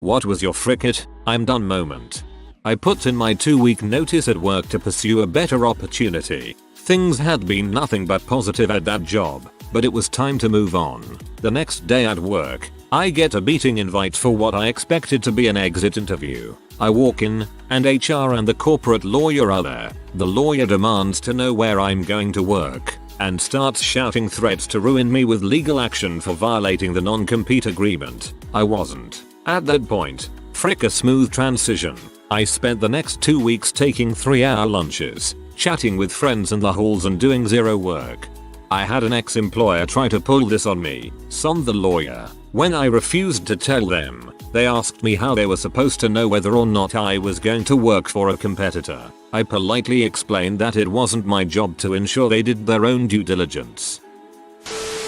What was your frick it, I'm done moment? I put in my 2-week notice at work to pursue a better opportunity. Things had been nothing but positive at that job, but it was time to move on. The next day at work, I get a meeting invite for what I expected to be an exit interview. I walk in, and HR and the corporate lawyer are there. The lawyer demands to know where I'm going to work, and starts shouting threats to ruin me with legal action for violating the non-compete agreement. I wasn't. At that point, frick a smooth transition. I spent the next 2 weeks taking 3-hour lunches, chatting with friends in the halls and doing zero work. I had an ex-employer try to pull this on me, son the lawyer. When I refused to tell them, they asked me how they were supposed to know whether or not I was going to work for a competitor. I politely explained that it wasn't my job to ensure they did their own due diligence.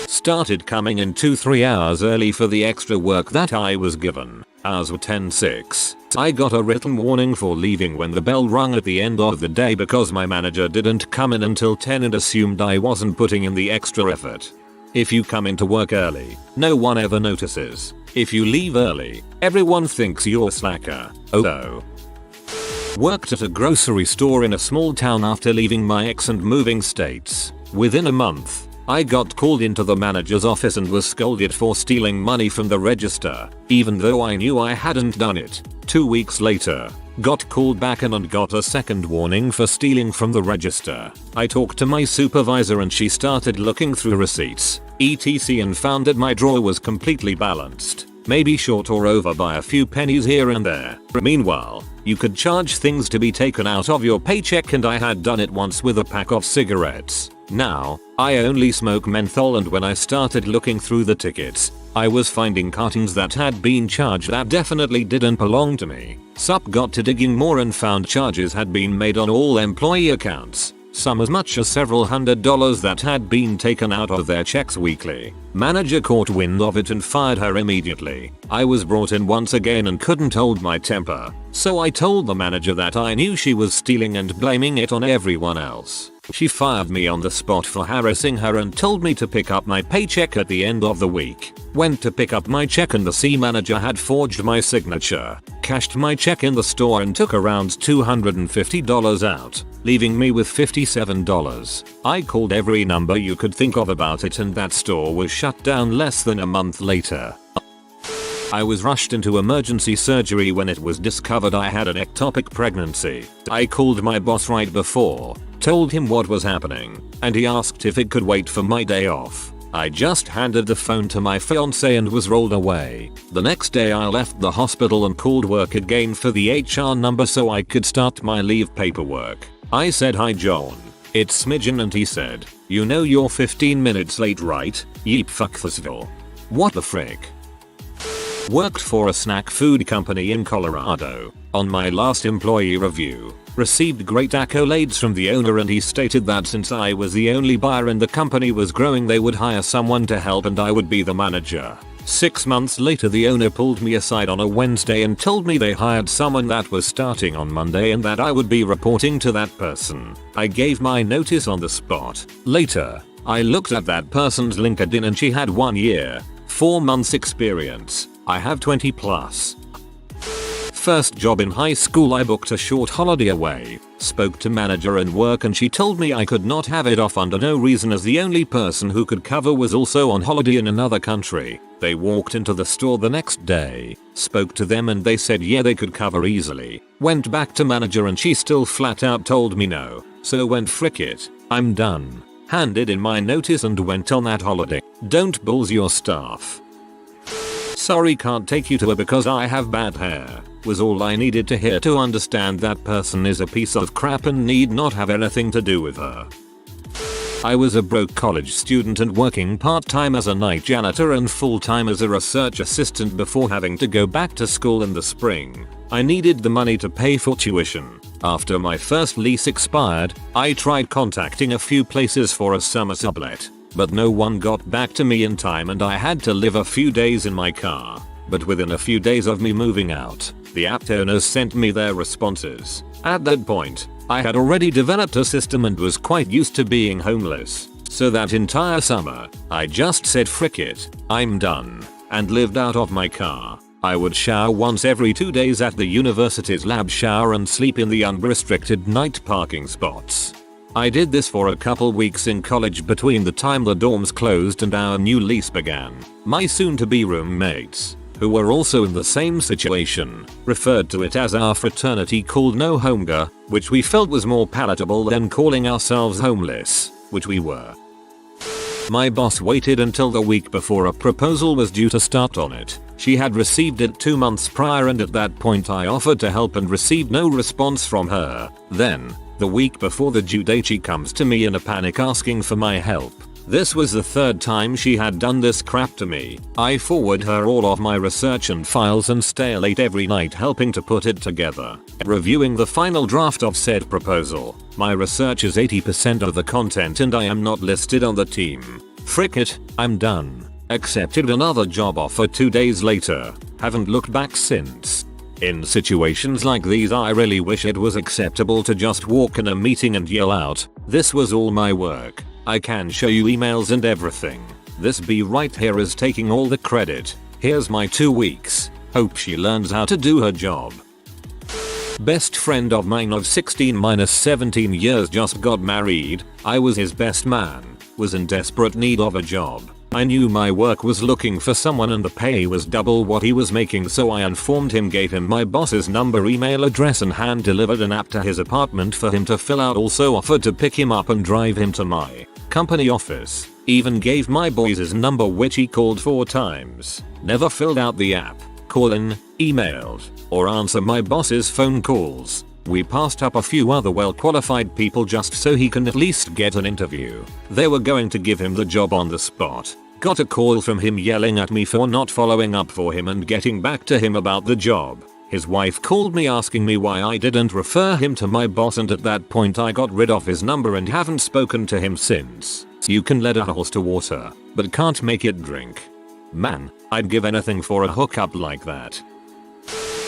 Started coming in 2-3 hours early for the extra work that I was given. Hours were 10:06. I got a written warning for leaving when the bell rung at the end of the day because my manager didn't come in until 10 and assumed I wasn't putting in the extra effort. If you come into work early, no one ever notices. If you leave early, everyone thinks you're a slacker. Oh. Worked at a grocery store in a small town after leaving my ex and moving states. Within a month, I got called into the manager's office and was scolded for stealing money from the register, even though I knew I hadn't done it. 2 weeks later, got called back in and got a second warning for stealing from the register. I talked to my supervisor and she started looking through receipts, etc, and found that my drawer was completely balanced, maybe short or over by a few pennies here and there. Meanwhile, you could charge things to be taken out of your paycheck and I had done it once with a pack of cigarettes. Now, I only smoke menthol, and when I started looking through the tickets, I was finding cartons that had been charged that definitely didn't belong to me. Sup got to digging more and found charges had been made on all employee accounts, some as much as several $100s that had been taken out of their checks weekly. Manager caught wind of it and fired her immediately. I was brought in once again and couldn't hold my temper, so I told the manager that I knew she was stealing and blaming it on everyone else. She fired me on the spot for harassing her and told me to pick up my paycheck at the end of the week. Went to pick up my check and the C manager had forged my signature, cashed my check in the store and took around $250 out, leaving me with $57. I called every number you could think of about it and that store was shut down less than a month later. I was rushed into emergency surgery when it was discovered I had an ectopic pregnancy. I called my boss right before, told him what was happening, and he asked if it could wait for my day off. I just handed the phone to my fiance and was rolled away. The next day I left the hospital and called work again for the HR number so I could start my leave paperwork. I said, "Hi John, it's Smidgen," and he said, "You know you're 15 minutes late, right? Yeep, fuck thisville." What the frick? Worked for a snack food company in Colorado. On my last employee review, received great accolades from the owner, and he stated that since I was the only buyer and the company was growing, they would hire someone to help and I would be the manager. 6 months later, the owner pulled me aside on a Wednesday and told me they hired someone that was starting on Monday and that I would be reporting to that person. I gave my notice on the spot. Later, I looked at that person's LinkedIn and she had 1 year, 4 months experience. I have 20 plus. First job in high school, I booked a short holiday away, spoke to manager and work and she told me I could not have it off under no reason as the only person who could cover was also on holiday in another country. They walked into the store the next day, spoke to them and they said yeah they could cover easily. Went back to manager and she still flat out told me no, so went frick it, I'm done. Handed in my notice and went on that holiday. Don't bulls your staff. Sorry, can't take you to her because I have bad hair, was all I needed to hear to understand that person is a piece of crap and need not have anything to do with her. I was a broke college student and working part-time as a night janitor and full-time as a research assistant before having to go back to school in the spring. I needed the money to pay for tuition. After my first lease expired, I tried contacting a few places for a summer sublet, but no one got back to me in time and I had to live a few days in my car. But within a few days of me moving out, the app owners sent me their responses. At that point, I had already developed a system and was quite used to being homeless. So that entire summer, I just said frick it, I'm done, and lived out of my car. I would shower once every 2 days at the university's lab shower and sleep in the unrestricted night parking spots. I did this for a couple weeks in college between the time the dorms closed and our new lease began. My soon-to-be roommates, who were also in the same situation, referred to it as our fraternity called No Homeger, which we felt was more palatable than calling ourselves homeless, which we were. My boss waited until the week before a proposal was due to start on it. She had received it 2 months prior, and at that point I offered to help and received no response from her. Then, the week before the due date, she comes to me in a panic asking for my help. This was the 3rd time she had done this crap to me. I forward her all of my research and files and stay late every night helping to put it together, reviewing the final draft of said proposal. My research is 80% of the content and I am not listed on the team. Frick it, I'm done. Accepted another job offer 2 days later. Haven't looked back since. In situations like these, I really wish it was acceptable to just walk in a meeting and yell out, "This was all my work. I can show you emails and everything. This B right here is taking all the credit. Here's my 2 weeks. Hope she learns how to do her job." Best friend of mine of 16-17 years just got married. I was his best man. Was in desperate need of a job. I knew my work was looking for someone and the pay was double what he was making, so I informed him, gave him my boss's number, email address and hand delivered an app to his apartment for him to fill out. Also offered to pick him up and drive him to my company office. Even gave my boss's number, which he called 4 times. Never filled out the app, call in, emailed, or answer my boss's phone calls. We passed up a few other well-qualified people just so he can at least get an interview. They were going to give him the job on the spot. Got a call from him yelling at me for not following up for him and getting back to him about the job. His wife called me asking me why I didn't refer him to my boss, and at that point I got rid of his number and haven't spoken to him since. You can lead a horse to water, but can't make it drink. Man, I'd give anything for a hookup like that.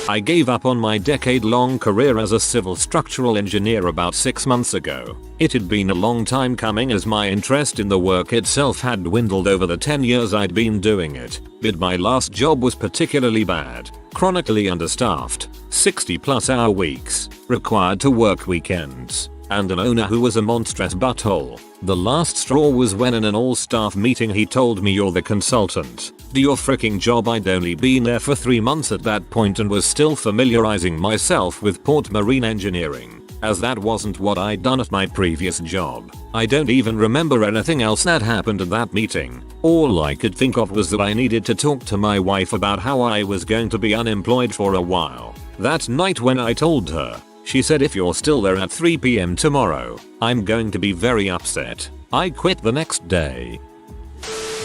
I gave up on my decade-long career as a civil structural engineer about 6 months ago. It had been a long time coming, as my interest in the work itself had dwindled over the 10 years I'd been doing it. But my last job was particularly bad. Chronically understaffed, 60+ hour weeks, required to work weekends, and an owner who was a monstrous butthole. The last straw was when in an all-staff meeting he told me, "You're the consultant. Do your freaking job." I'd only been there for 3 months at that point and was still familiarizing myself with port marine engineering, as that wasn't what I'd done at my previous job. I don't even remember anything else that happened at that meeting. All I could think of was that I needed to talk to my wife about how I was going to be unemployed for a while. That night when I told her, she said, "If you're still there at 3 PM tomorrow, I'm going to be very upset." I quit the next day.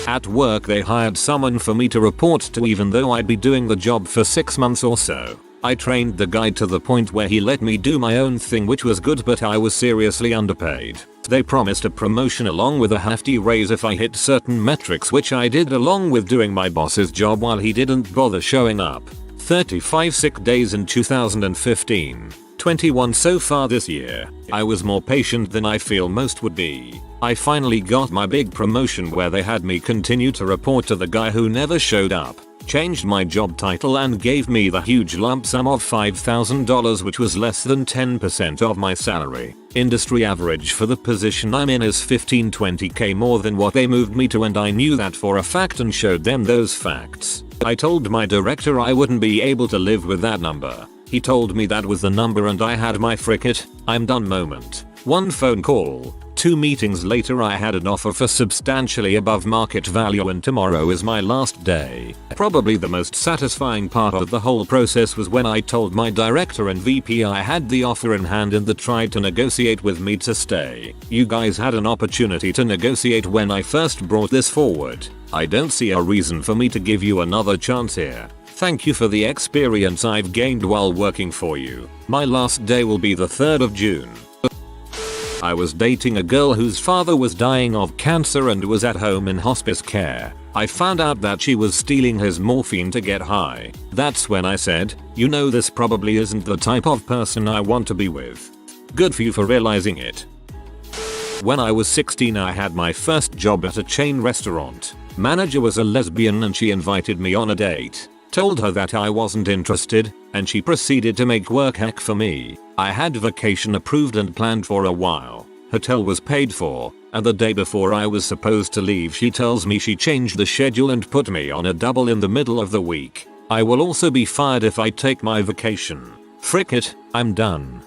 At work they hired someone for me to report to, even though I'd be doing the job for 6 months or so. I trained the guy to the point where he let me do my own thing, which was good, but I was seriously underpaid. They promised a promotion along with a hefty raise if I hit certain metrics, which I did, along with doing my boss's job while he didn't bother showing up. 35 sick days in 2015. 21 so far this year. I was more patient than I feel most would be. I finally got my big promotion where they had me continue to report to the guy who never showed up. Changed my job title and gave me the huge lump sum of $5,000, which was less than 10% of my salary. Industry average for the position I'm in is 15-20k more than what they moved me to, and I knew that for a fact and showed them those facts. I told my director I wouldn't be able to live with that number. He told me that was the number and I had my "frick it, I'm done" moment. 1 phone call. 2 meetings later I had an offer for substantially above market value, and tomorrow is my last day. Probably the most satisfying part of the whole process was when I told my director and VP I had the offer in hand and they tried to negotiate with me to stay. You guys had an opportunity to negotiate when I first brought this forward. I don't see a reason for me to give you another chance here. Thank you for the experience I've gained while working for you. My last day will be the 3rd of June. I was dating a girl whose father was dying of cancer and was at home in hospice care. I found out that she was stealing his morphine to get high. That's when I said, "You know, this probably isn't the type of person I want to be with." Good for you for realizing it. When I was 16 I had my first job at a chain restaurant. Manager was a lesbian and she invited me on a date. Told her that I wasn't interested, and she proceeded to make work heck for me. I had vacation approved and planned for a while. Hotel was paid for, and the day before I was supposed to leave she tells me she changed the schedule and put me on a double in the middle of the week. I will also be fired if I take my vacation. Frick it, I'm done.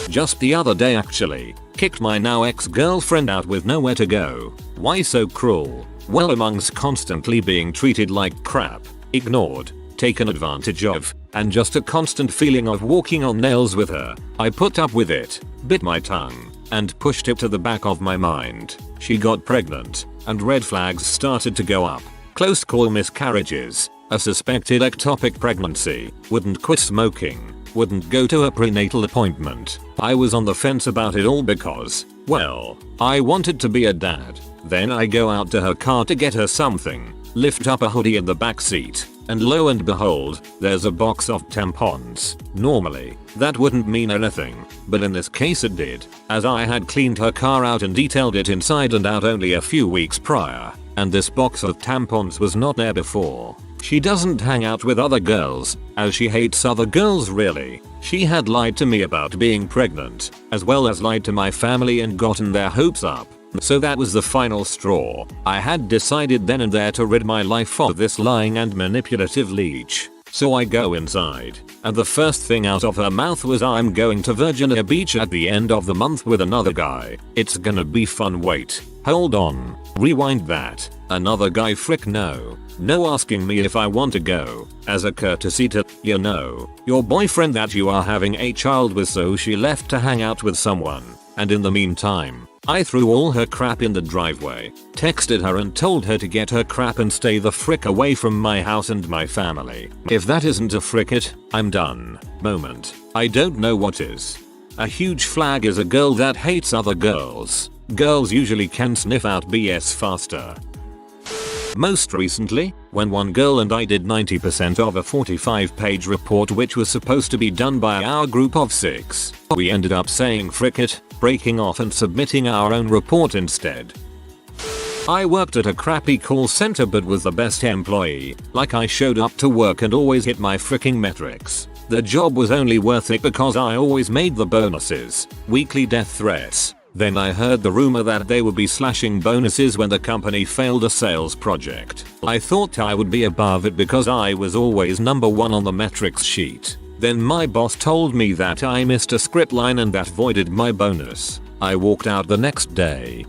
Just the other day actually, kicked my now ex-girlfriend out with nowhere to go. Why so cruel? Well, amongst constantly being treated like crap, ignored, taken advantage of, and just a constant feeling of walking on nails with her, I put up with it, bit my tongue, and pushed it to the back of my mind. She got pregnant, and red flags started to go up. Close call miscarriages, a suspected ectopic pregnancy, wouldn't quit smoking, wouldn't go to a prenatal appointment. I was on the fence about it all because, well, I wanted to be a dad. Then I go out to her car to get her something, lift up a hoodie in the back seat, and lo and behold, there's a box of tampons. Normally, that wouldn't mean anything, but in this case it did, as I had cleaned her car out and detailed it inside and out only a few weeks prior, and this box of tampons was not there before. She doesn't hang out with other girls, as she hates other girls really. She had lied to me about being pregnant, as well as lied to my family and gotten their hopes up. So that was the final straw. I had decided then and there to rid my life of this lying and manipulative leech. So I go inside, and the first thing out of her mouth was, I'm going to Virginia Beach at the end of the month with another guy. It's gonna be fun. Wait, hold on, rewind that. Another guy? Frick no. No, asking me if I want to go, as a courtesy to, you know, your boyfriend that you are having a child with. So she left to hang out with someone, and in the meantime, I threw all her crap in the driveway, texted her and told her to get her crap and stay the frick away from my house and my family. If that isn't a frick it, I'm done moment. I don't know what is. A huge flag is a girl that hates other girls. Girls usually can sniff out BS faster. Most recently, when one girl and I did 90% of a 45-page report which was supposed to be done by our group of 6, we ended up saying frick it, breaking off and submitting our own report instead. I worked at a crappy call center but was the best employee, like I showed up to work and always hit my freaking metrics. The job was only worth it because I always made the bonuses, weekly death threats. Then I heard the rumor that they would be slashing bonuses when the company failed a sales project. I thought I would be above it because I was always number 1 on the metrics sheet. Then my boss told me that I missed a script line and that voided my bonus. I walked out the next day.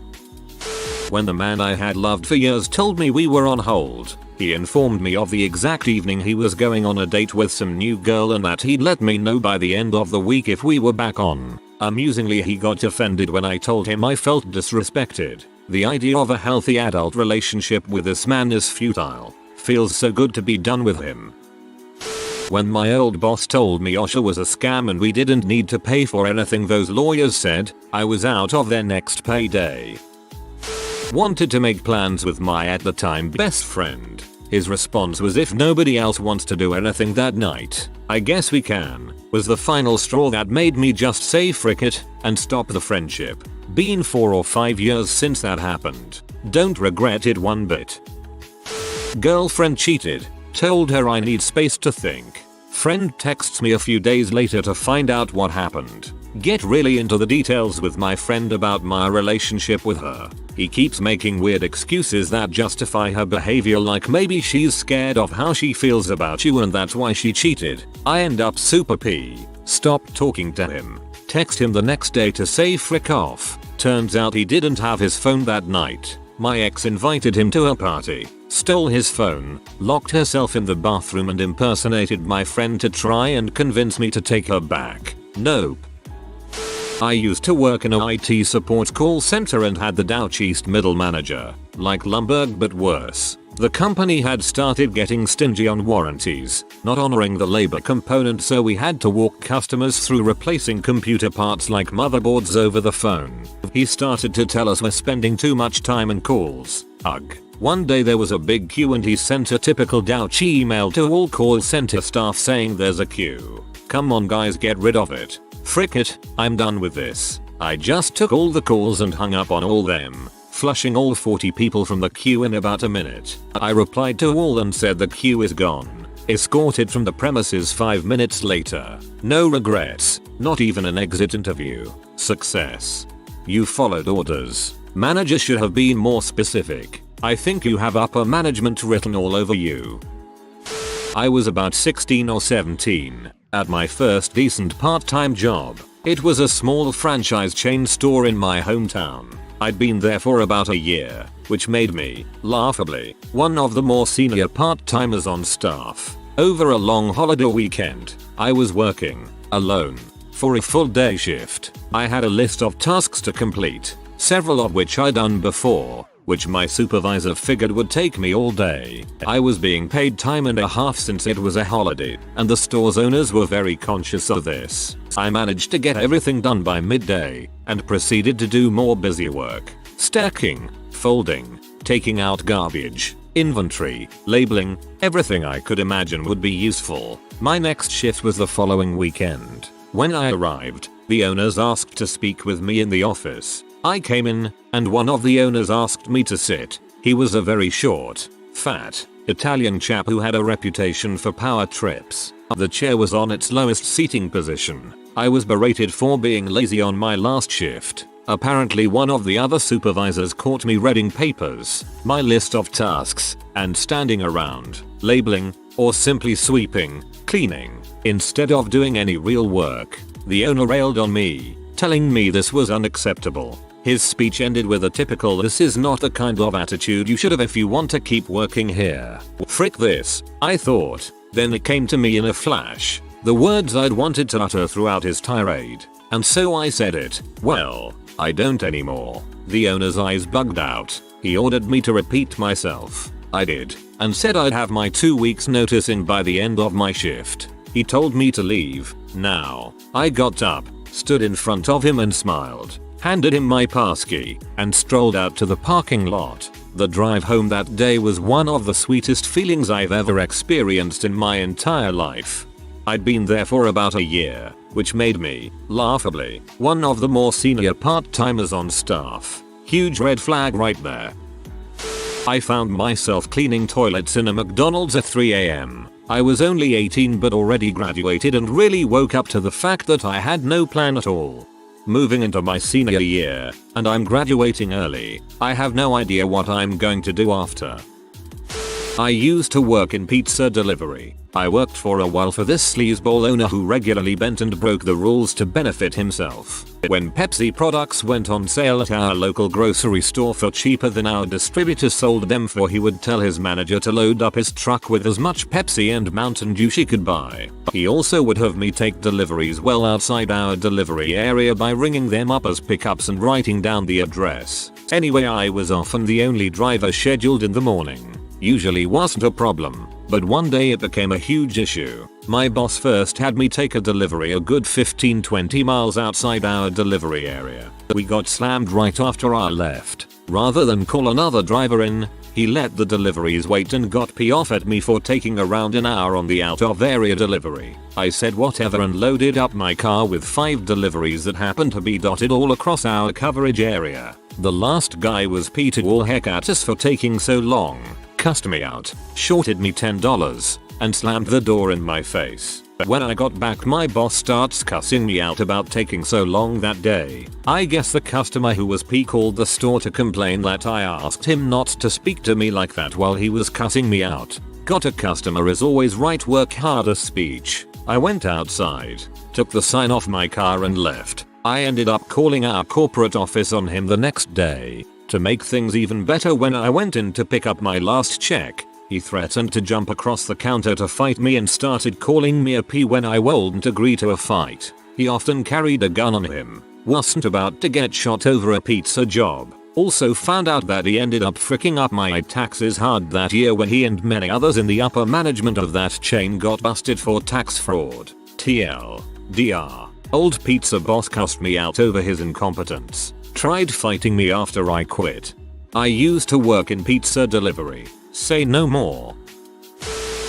When the man I had loved for years told me we were on hold, he informed me of the exact evening he was going on a date with some new girl and that he'd let me know by the end of the week if we were back on. Amusingly, he got offended when I told him I felt disrespected. The idea of a healthy adult relationship with this man is futile. Feels so good to be done with him. When my old boss told me OSHA was a scam and we didn't need to pay for anything those lawyers said, I was out of their next payday. Wanted to make plans with my at the time best friend. His response was, if nobody else wants to do anything that night, I guess we can, was the final straw that made me just say frick it and stop the friendship. Been 4 or 5 years since that happened. Don't regret it one bit. Girlfriend cheated. Told her I need space to think. Friend texts me a few days later to find out what happened. Get really into the details with my friend about my relationship with her. He keeps making weird excuses that justify her behavior, like maybe she's scared of how she feels about you and that's why she cheated. I end up super P. Stop talking to him. Text him the next day to say frick off. Turns out he didn't have his phone that night. My ex invited him to a party, stole his phone, locked herself in the bathroom and impersonated my friend to try and convince me to take her back. Nope. I used to work in a IT support call center and had the Douch East middle manager, like Lumberg but worse. The company had started getting stingy on warranties, not honoring the labor component, so we had to walk customers through replacing computer parts like motherboards over the phone. He started to tell us we're spending too much time in calls. Ugh. One day there was a big queue and he sent a typical Douch email to all call center staff saying there's a queue. Come on guys, get rid of it. Frick it, I'm done with this. I just took all the calls and hung up on all them, flushing all 40 people from the queue in about a minute. I replied to all and said the queue is gone. Escorted from the premises 5 minutes later. No regrets, not even an exit interview. Success. You followed orders. Manager should have been more specific. I think you have upper management written all over you. I was about 16 or 17 at my first decent part-time job. It was a small franchise chain store in my hometown. I'd been there for about a year, which made me, laughably, one of the more senior part-timers on staff. Over a long holiday weekend, I was working, alone, for a full day shift. I had a list of tasks to complete, several of which I'd done before, which my supervisor figured would take me all day. I was being paid time and a half since it was a holiday, and the store's owners were very conscious of this. I managed to get everything done by midday, and proceeded to do more busy work. Stacking, folding, taking out garbage, inventory, labeling, everything I could imagine would be useful. My next shift was the following weekend. When I arrived, the owners asked to speak with me in the office. I came in, and one of the owners asked me to sit. He was a very short, fat, Italian chap who had a reputation for power trips. The chair was on its lowest seating position. I was berated for being lazy on my last shift. Apparently one of the other supervisors caught me reading papers, my list of tasks, and standing around, labeling, or simply sweeping, cleaning, instead of doing any real work. The owner railed on me, telling me this was unacceptable. His speech ended with a typical "this is not the kind of attitude you should have if you want to keep working here." Frick this, I thought. Then it came to me in a flash. The words I'd wanted to utter throughout his tirade. And so I said it. Well, I don't anymore. The owner's eyes bugged out. He ordered me to repeat myself. I did, and said I'd have my 2 weeks notice in by the end of my shift. He told me to leave. Now, I got up, stood in front of him and smiled, handed him my passkey, and strolled out to the parking lot. The drive home that day was one of the sweetest feelings I've ever experienced in my entire life. I'd been there for about a year, which made me, laughably, one of the more senior part-timers on staff. Huge red flag right there. I found myself cleaning toilets in a McDonald's at 3 AM. I was only 18 but already graduated and really woke up to the fact that I had no plan at all. Moving into my senior year, and I'm graduating early. I have no idea what I'm going to do after. I used to work in pizza delivery. I worked for a while for this sleazeball owner who regularly bent and broke the rules to benefit himself. When Pepsi products went on sale at our local grocery store for cheaper than our distributor sold them for, he would tell his manager to load up his truck with as much Pepsi and Mountain Dew she could buy. He also would have me take deliveries well outside our delivery area by ringing them up as pickups and writing down the address. Anyway, I was often the only driver scheduled in the morning. Usually wasn't a problem, but one day it became a huge issue. My boss first had me take a delivery a good 15-20 miles outside our delivery area. We got slammed right after I left. Rather than call another driver in, he let the deliveries wait and got off at me for taking around an hour on the out of area delivery. I said whatever and loaded up my car with 5 deliveries that happened to be dotted all across our coverage area. The last guy was petered all heck at us for taking so long, cussed me out, shorted me $10, and slammed the door in my face. When I got back, my boss starts cussing me out about taking so long that day. I guess the customer who was called the store to complain that I asked him not to speak to me like that while he was cussing me out. Got a customer is always right, work harder speech. I went outside, took the sign off my car and left. I ended up calling our corporate office on him the next day. To make things even better, when I went in to pick up my last check, he threatened to jump across the counter to fight me and started calling me a P when I wouldn't agree to a fight. He often carried a gun on him, wasn't about to get shot over a pizza job. Also found out that he ended up fricking up my taxes hard that year when he and many others in the upper management of that chain got busted for tax fraud. TLDR. Old pizza boss cussed me out over his incompetence. Tried fighting me after I quit. I used to work in pizza delivery. Say no more.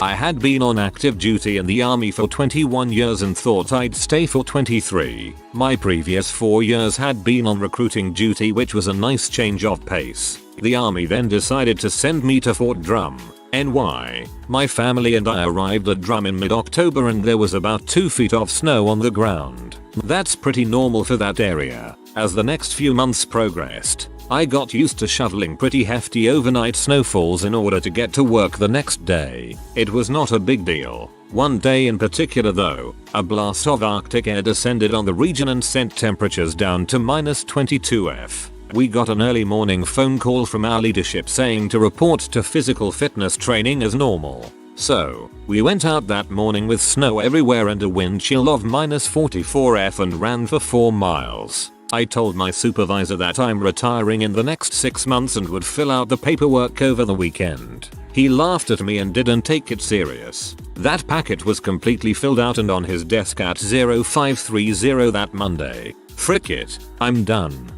I had been on active duty in the army for 21 years and thought I'd stay for 23. My previous 4 years had been on recruiting duty, which was a nice change of pace. The army then decided to send me to Fort Drum, NY. My family and I arrived at Drum in mid-October and there was about 2 feet of snow on the ground. That's pretty normal for that area. As the next few months progressed, I got used to shoveling pretty hefty overnight snowfalls in order to get to work the next day. It was not a big deal. One day in particular though, a blast of Arctic air descended on the region and sent temperatures down to -22°F. We got an early morning phone call from our leadership saying to report to physical fitness training as normal. So, we went out that morning with snow everywhere and a wind chill of -44°F and ran for 4 miles. I told my supervisor that I'm retiring in the next 6 months and would fill out the paperwork over the weekend. He laughed at me and didn't take it serious. That packet was completely filled out and on his desk at 0530 that Monday. Frick it, I'm done.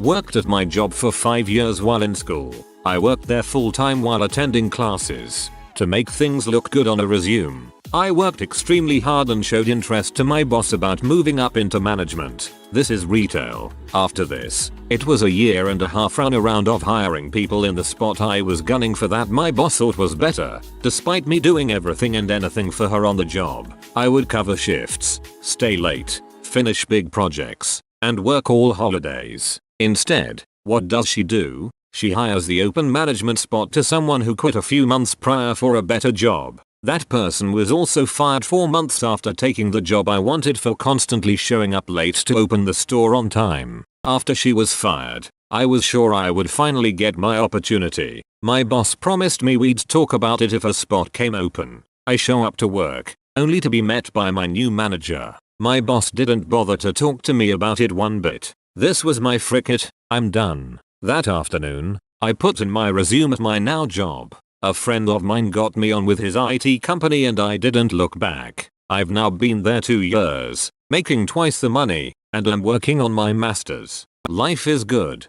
Worked at my job for 5 years while in school. I worked there full time while attending classes. To make things look good on a resume, I worked extremely hard and showed interest to my boss about moving up into management. This is retail. After this, it was a year and a half runaround of hiring people in the spot I was gunning for that my boss thought was better. Despite me doing everything and anything for her on the job, I would cover shifts, stay late, finish big projects, and work all holidays. Instead, what does she do? She hires the open management spot to someone who quit a few months prior for a better job. That person was also fired 4 months after taking the job I wanted for constantly showing up late to open the store on time. After she was fired, I was sure I would finally get my opportunity. My boss promised me we'd talk about it if a spot came open. I show up to work, only to be met by my new manager. My boss didn't bother to talk to me about it one bit. This was my frick it, I'm done. That afternoon, I put in my resume at my now job. A friend of mine got me on with his IT company and I didn't look back. I've now been there 2 years, making twice the money, and I'm working on my masters. Life is good.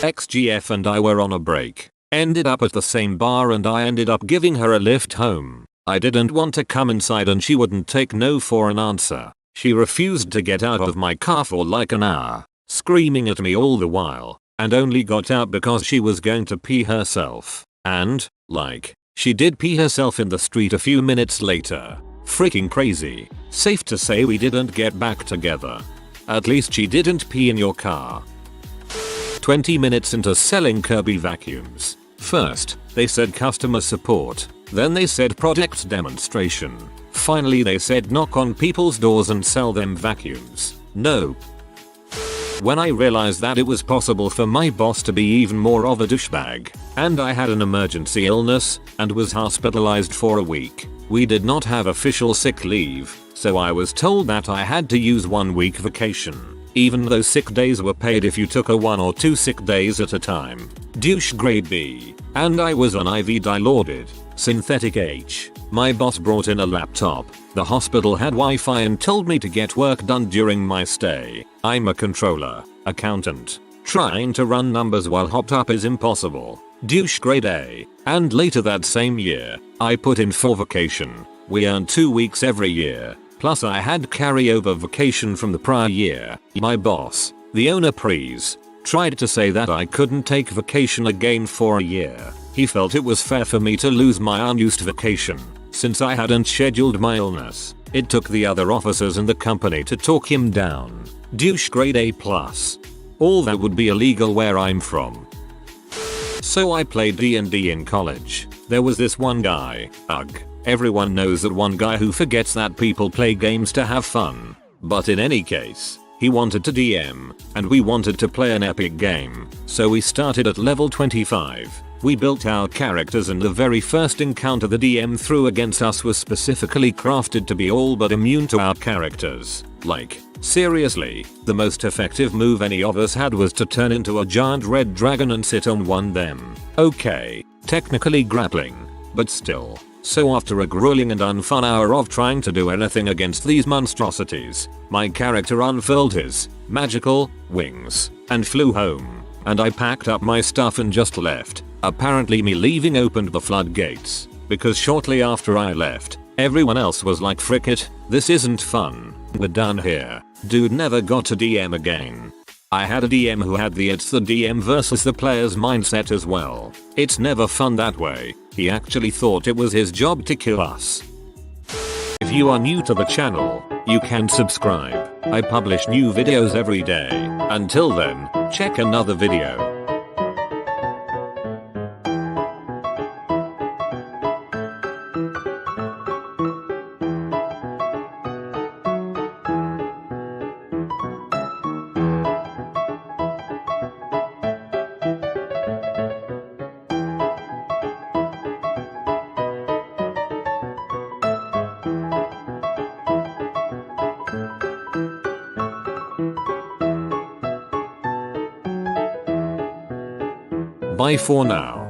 XGF and I were on a break. Ended up at the same bar and I ended up giving her a lift home. I didn't want to come inside and she wouldn't take no for an answer. She refused to get out of my car for like an hour, screaming at me all the while, and only got out because she was going to pee herself. And, like, she did pee herself in the street a few minutes later. Freaking crazy. Safe to say we didn't get back together. At least she didn't pee in your car. 20 minutes into selling Kirby vacuums. First, they said customer support. Then they said product demonstration. Finally they said knock on people's doors and sell them vacuums. Nope. When I realized that it was possible for my boss to be even more of a douchebag, and I had an emergency illness and was hospitalized for a week. We did not have official sick leave, so I was told that I had to use 1 week vacation, even though sick days were paid if you took a 1 or 2 sick days at a time. Douche grade B. And I was on IV dilaudid, synthetic H. My boss brought in a laptop. The hospital had Wi-Fi and told me to get work done during my stay. I'm a controller, accountant. Trying to run numbers while hopped up is impossible. Douche grade A. And later that same year, I put in for vacation. We earn 2 weeks every year. Plus I had carryover vacation from the prior year. My boss, the owner Prees, tried to say that I couldn't take vacation again for a year. He felt it was fair for me to lose my unused vacation, since I hadn't scheduled my illness. It took the other officers in the company to talk him down. Douche grade A+. All that would be illegal where I'm from. So I played D&D in college. There was this one guy, ugh. Everyone knows that one guy who forgets that people play games to have fun. But in any case, he wanted to DM, and we wanted to play an epic game. So we started at level 25. We built our characters and the very first encounter the DM threw against us was specifically crafted to be all but immune to our characters. Like, seriously, the most effective move any of us had was to turn into a giant red dragon and sit on one them. Okay, technically grappling, but still. So after a grueling and unfun hour of trying to do anything against these monstrosities, my character unfurled his magical wings and flew home, and I packed up my stuff and just left. Apparently me leaving opened the floodgates, because shortly after I left, everyone else was like frick it, this isn't fun, we're done here. Dude never got to DM again. I had a DM who had the it's the DM versus the player's mindset as well. It's never fun that way. He actually thought it was his job to kill us. If you are new to the channel, you can subscribe. I publish new videos every day. Until then, check another video. Bye for now.